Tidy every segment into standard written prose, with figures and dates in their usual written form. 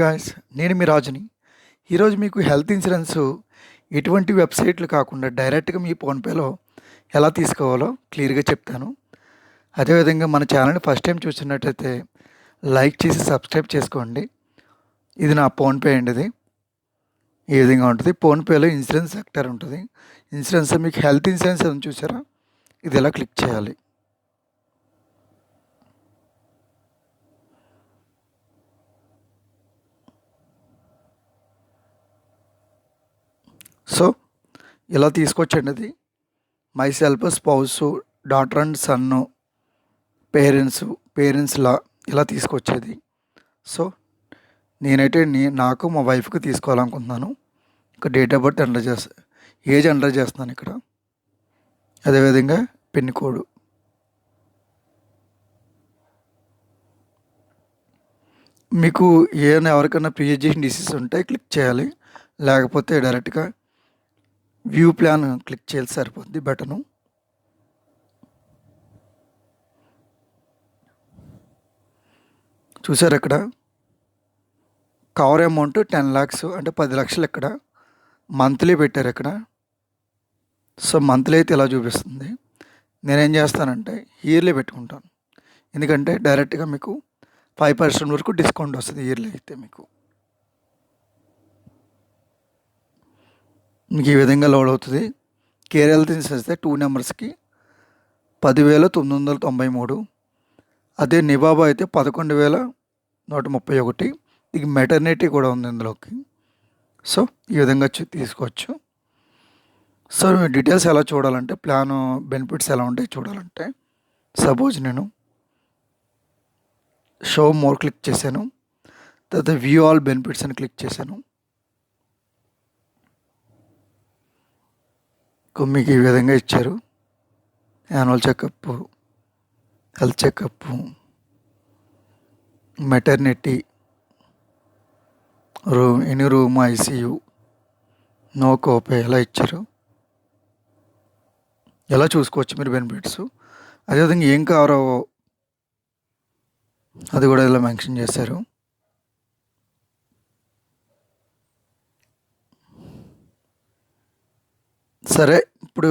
Guys, నేను మీ రాజుని. ఈరోజు మీకు హెల్త్ ఇన్సూరెన్సు ఎటువంటి వెబ్సైట్లు కాకుండా డైరెక్ట్గా మీ ఫోన్పేలో ఎలా తీసుకోవాలో క్లియర్గా చెప్తాను. అదేవిధంగా మన ఛానల్ని ఫస్ట్ టైం చూసినట్టయితే లైక్ చేసి సబ్స్క్రైబ్ చేసుకోండి. ఇది నా ఫోన్పే అండి. ఇది ఈ విధంగా ఉంటుంది. ఫోన్పేలో ఇన్సూరెన్స్ సెక్టర్ ఉంటుంది. ఇన్సూరెన్స్ మీకు హెల్త్ ఇన్సూరెన్స్ అని చూసారా, ఇది ఎలా క్లిక్ చేయాలి. సో ఇలా తీసుకొచ్చండి. అది మై సెల్ఫ్, స్పౌసు, డాటర్ అండ్ సన్ను, పేరెంట్స్లా ఇలా తీసుకొచ్చేది. సో నేనైతే నాకు మా వైఫ్కి తీసుకోవాలనుకుంటున్నాను. ఇక్కడ డేట్ ఆఫ్ బర్త్ ఎంటర్ చేస్తా, ఏజ్ ఎంటర్ చేస్తున్నాను ఇక్కడ. అదేవిధంగా పిన్ కోడ్. మీకు ఏమైనా ఎవరికైనా ప్రీ ఎగ్జిస్టింగ్ డిసీజ్ ఉంటే క్లిక్ చేయాలి, లేకపోతే డైరెక్ట్గా వ్యూ ప్లాన్ క్లిక్ చేయాలి, సరిపోద్ది బటను. చూసారు ఇక్కడ కవర్ అమౌంట్ 10 lakhs అంటే 10 లక్షలు ఇక్కడ మంత్లీ పెట్టారు ఇక్కడ. సో మంత్లీ అయితే ఇలా చూపిస్తుంది. నేనేం చేస్తానంటే ఇయర్లీ పెట్టుకుంటాను, ఎందుకంటే డైరెక్ట్గా మీకు 5% వరకు డిస్కౌంట్ వస్తుంది ఇయర్లీ అయితే. మీకు ఈ విధంగా లోడ్ అవుతుంది. కేర్ హెల్త్ ఇన్సూరెన్స్ అయితే 2 నెంబర్స్కి 10,993. అదే నిబాబా అయితే 11,131. ఇది మెటర్నిటీ కూడా ఉంది ఇందులోకి. సో ఈ విధంగా తీసుకోవచ్చు. సో డీటెయిల్స్ ఎలా చూడాలంటే, ప్లాను బెనిఫిట్స్ ఎలా ఉంటాయి చూడాలంటే, సపోజ్ నేను షో మోర్ క్లిక్ చేశాను, తర్వాత వ్యూ ఆల్ బెనిఫిట్స్ అని క్లిక్ చేశాను. మీకు ఈ విధంగా ఇచ్చారు. Annual checkup, health checkup, maternity, any room, ICU, no copay ఎలా ఇచ్చారు. ఎలా చూసుకోవచ్చు మీరు బెనిఫిట్స్. అదేవిధంగా ఏం కావాలో అది కూడా ఇలా మెన్షన్ చేశారు. సరే, ఇప్పుడు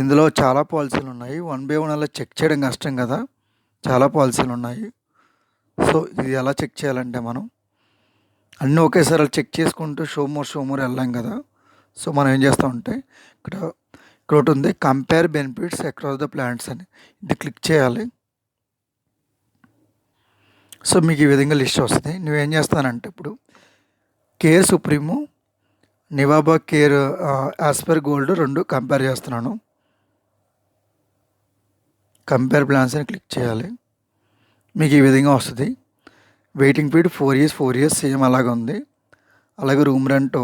ఇందులో చాలా పాలసీలు ఉన్నాయి. 1 by 1 అలా చెక్ చేయడం కష్టం కదా, చాలా పాలసీలు ఉన్నాయి. సో ఇది ఎలా చెక్ చేయాలంటే, మనం అన్నీ ఒకేసారి అలా చెక్ చేసుకుంటూ షో మోర్ వెళ్ళాం కదా. సో మనం ఏం చేస్తామంటే, ఇక్కడ ఒకటి ఉంది, compare benefits across the plans అని, ఇది క్లిక్ చేయాలి. సో మీకు ఈ విధంగా లిస్ట్ వస్తుంది. నువ్వేం చేస్తానంటే, ఇప్పుడు కేర్ సుప్రీము, నివాబా కేర్, యాస్పర్ గోల్డ్ 2 కంపేర్ చేస్తున్నాను. కంపేర్ ప్లాన్స్ అని క్లిక్ చేయాలి. మీకు ఈ విధంగా వస్తుంది. వెయిటింగ్ పీరియడ్ 4 years సేమ్ అలాగే ఉంది. అలాగే రూమ్ రెంట్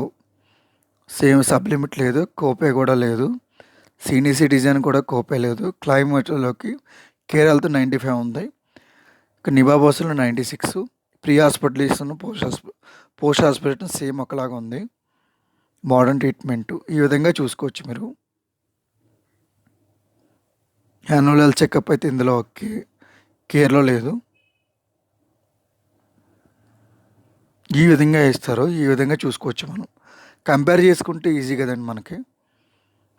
సేమ్, సబ్లిమిట్ లేదు, కోపే కూడా లేదు, సీనియర్ సిటిజన్ కూడా కోపే లేదు. క్లైమేట్లోకి కేర్ హెల్త్ 95 ఉంది. ఇక నిబాబాస్లో 96. ప్రీ హాస్పిటల్స్ను పోస్ట్ హాస్పిటల్ సేమ్ ఒకలాగా ఉంది. మోడర్న్ ట్రీట్మెంట్ ఈ విధంగా చూసుకోవచ్చు మీరు. యాన్యువల్ హెల్త్ చెకప్ అయితే ఇందులో కేర్లో లేదు. ఈ విధంగా ఇస్తారు, ఈ విధంగా చూసుకోవచ్చు. మనం కంపేర్ చేసుకుంటే ఈజీ కదండి మనకి,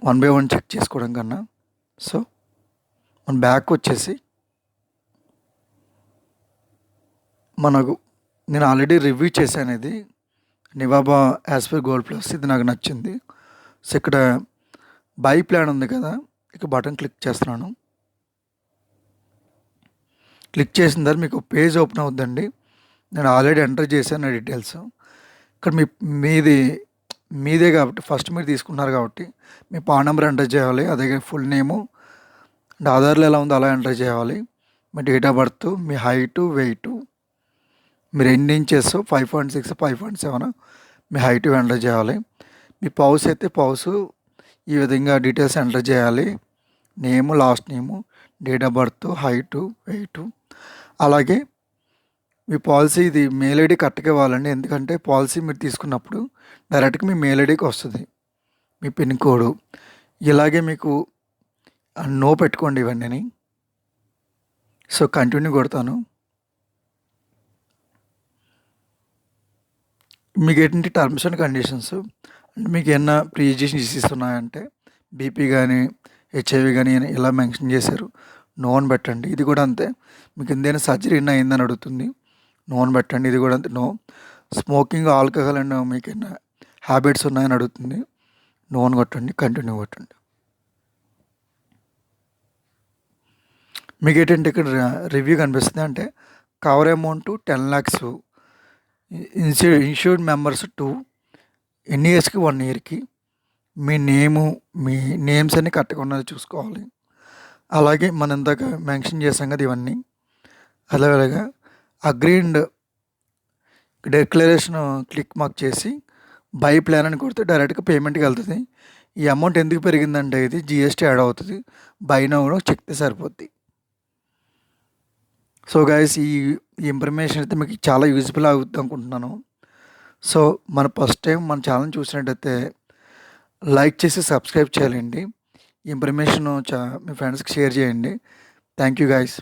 1 by 1 చెక్ చేసుకోవడం కన్నా. సో మన బ్యాక్ వచ్చేసి నేను ఆల్రెడీ రివ్యూ చేశాను. ఇది నివాబా యాస్పర్ గోల్డ్ ప్లస్, ఇది నాకు నచ్చింది. సో ఇక్కడ బై ప్లాన్ ఉంది కదా, ఇక బటన్ క్లిక్ చేస్తున్నాను. క్లిక్ చేసిన తర్వాత మీకు పేజ్ ఓపెన్ అవుద్దండి. నేను ఆల్రెడీ ఎంటర్ చేశాను నా డీటెయిల్స్. ఇక్కడ మీదే కాబట్టి, ఫస్ట్ మీరు తీసుకున్నారు కాబట్టి మీ పాన్ నెంబర్ ఎంటర్ చేయాలి. అదే ఫుల్ నేము అండ్ ఆధార్లో ఎలా ఉందో అలా ఎంటర్ చేయాలి. మీ డేట్ ఆఫ్ బర్త్, మీ హైటు, వెయిటు, మీరు ఎన్ని ఇంచెస్, 5.6, 5.7 మీ హైట్ ఎంటర్ చేయాలి. మీ పౌస్ అయితే పౌసు ఈ విధంగా డీటెయిల్స్ ఎంటర్ చేయాలి. Name, last name, date of birth, height, weight. అలాగే మీ పాలసీ ఇది మెయిల్ ఐడి కరెక్ట్గా ఇవ్వాలండి, ఎందుకంటే పాలసీ మీరు తీసుకున్నప్పుడు డైరెక్ట్గా మీ మెయిల్ ఐడికి వస్తుంది మీ పిన్ కోడ్. ఇలాగే మీకు నో పెట్టుకోండి ఇవన్నీ. సో కంటిన్యూ కొడతాను. మీకేంటి టర్మ్స్ అండ్ కండిషన్స్ అంటే మీకేమన్నా ప్రీ ఎగ్జిస్టింగ్ డిసీజ్ ఉన్నాయంటే బీపీ గానీ, హెచ్ఐవి గానీ ఇలా మెన్షన్ చేశారు. నో అని పెట్టండి. ఇది కూడా అంతే. మీకు ఏదైనా సర్జరీ ఏమైనా అయిందని అడుగుతుంది. నో అని పెట్టండి. ఇది కూడా అంతే. నో. స్మోకింగ్, ఆల్కహాల్ అండ్ మీకేమైనా హ్యాబిట్స్ ఉన్నాయని అడుగుతుంది. నో అని కొట్టండి. కంటిన్యూ కొట్టండి. మీకేంటంటే ఇక్కడ రివ్యూ కనిపిస్తుంది. అంటే cover amount 10 lakhs, insured members 2, ఎన్ని ఇయర్స్‌కి 1 ఇయర్‌కి, మీ మీ నేమ్స్ అన్నీ కరెక్ట్‌గా ఉన్నాయో చూసుకోవాలి. అలాగే మనం ఇందాక మెన్షన్ చేసాం కదా ఇవన్నీ. అలాగా అగ్రీడ్ డిక్లరేషన్ క్లిక్ మార్క్ చేసి బై ప్లాన్ అని కొడితే డైరెక్ట్‌గా పేమెంట్‌కి వెళ్తుంది. ఈ అమౌంట్ ఎందుకు పెరిగిందంటే ఇది జీఎస్టీ యాడ్ అవుతుంది. బై నౌలో చెక్కితే సరిపోద్ది. సో గైస్ ఈ ఇన్ఫర్మేషన్ అయితే మీకు చాలా యూజ్ఫుల్ అవుద్ది అనుకుంటున్నాను. సో మన ఫస్ట్ టైం మన ఛానల్ చూసినట్టయితే లైక్ చేసి సబ్స్క్రైబ్ చేయాలండి. ఈ ఇన్ఫర్మేషన్ మీ ఫ్రెండ్స్కి షేర్ చేయండి. Thank you guys.